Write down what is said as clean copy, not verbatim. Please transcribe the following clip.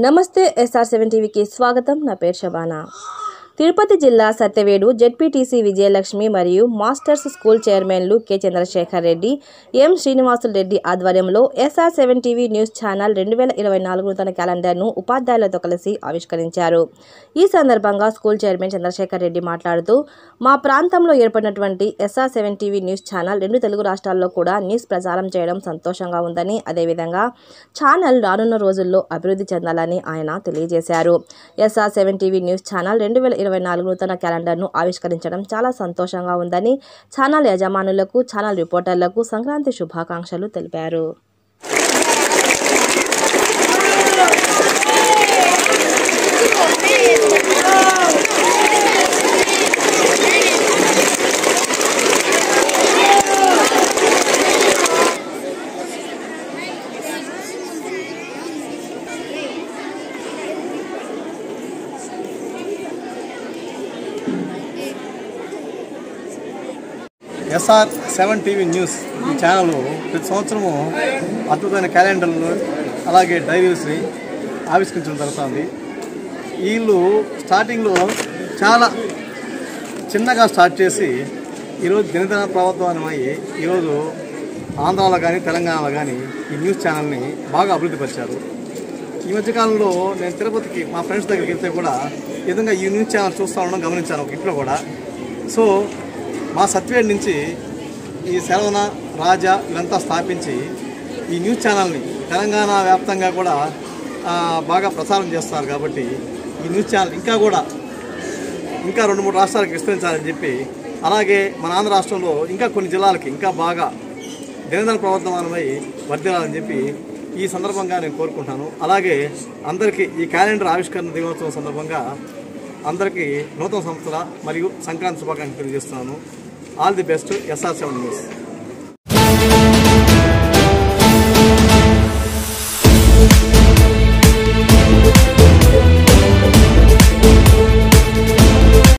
నమస్తే SR7 టీవీకి స్వాగతం. నా పేరు శబానా. తిరుపతి జిల్లా సత్యవేడు జెడ్పీటీసీ విజయలక్ష్మి మరియు మాస్టర్స్ స్కూల్ చైర్మన్లు కె చంద్రశేఖర్ రెడ్డి, ఎం శ్రీనివాసులు రెడ్డి ఆధ్వర్యంలో SR7 టీవీ న్యూస్ ఛానల్ 2024 నూతన క్యాలెండర్ను ఉపాధ్యాయులతో కలిసి ఆవిష్కరించారు. ఈ సందర్భంగా స్కూల్ చైర్మన్ చంద్రశేఖర్ రెడ్డి మాట్లాడుతూ, మా ప్రాంతంలో ఏర్పడినటువంటి SR7 TV news channel 2 Telugu రాష్ట్రాల్లో కూడా న్యూస్ ప్రసారం చేయడం సంతోషంగా ఉందని, అదేవిధంగా ఛానల్ రానున్న రోజుల్లో అభివృద్ధి చెందాలని ఆయన తెలియజేశారు. SR7 టీవీ న్యూస్ ఛానల్ 2024 నూతన క్యాలెండర్ను ఆవిష్కరించడం చాలా సంతోషంగా ఉందని ఛానల్ యజమానులకు, ఛానల్ రిపోర్టర్లకు సంక్రాంతి శుభాకాంక్షలు తెలిపారు. SR7 టీవీ న్యూస్ ఈ ఛానల్ ప్రతి సంవత్సరము అద్భుతమైన క్యాలెండర్లు అలాగే డైరీస్ని ఆవిష్కరించడం జరుగుతుంది. వీళ్ళు స్టార్టింగ్లో చాలా చిన్నగా స్టార్ట్ చేసి ఈరోజు దినదిన ప్రభుత్వమై ఈరోజు ఆంధ్రాలో కానీ తెలంగాణలో కానీ ఈ న్యూస్ ఛానల్ని బాగా అభివృద్ధి పరిచారు. ఈ మధ్యకాలంలో నేను తిరుపతికి మా ఫ్రెండ్స్ దగ్గరికి వెళ్తే కూడా ఈ విధంగా ఈ న్యూస్ ఛానల్ చూస్తూ ఉండడం గమనించాను ఒక ఇంట్లో కూడా. సో మా సత్యవేడ్ నుంచి ఈ శరవణ రాజా ఇదంతా స్థాపించి ఈ న్యూస్ ఛానల్ని తెలంగాణ వ్యాప్తంగా కూడా బాగా ప్రసారం చేస్తున్నారు. కాబట్టి ఈ న్యూస్ ఛానల్ ఇంకా 2-3 రాష్ట్రాలకు విస్తరించాలని చెప్పి, అలాగే మన ఆంధ్ర రాష్ట్రంలో ఇంకా కొన్ని జిల్లాలకి ఇంకా బాగా దినదిన ప్రవర్తమానమై వర్ధిల్లాలని చెప్పి ఈ సందర్భంగా నేను కోరుకుంటాను. అలాగే అందరికీ ఈ క్యాలెండర్ ఆవిష్కరణ దినోత్సవం సందర్భంగా అందరికీ నూతన సంవత్సర మరియు సంక్రాంతి శుభాకాంక్షలు తెలియజేస్తున్నాను. All the best. SR7 news.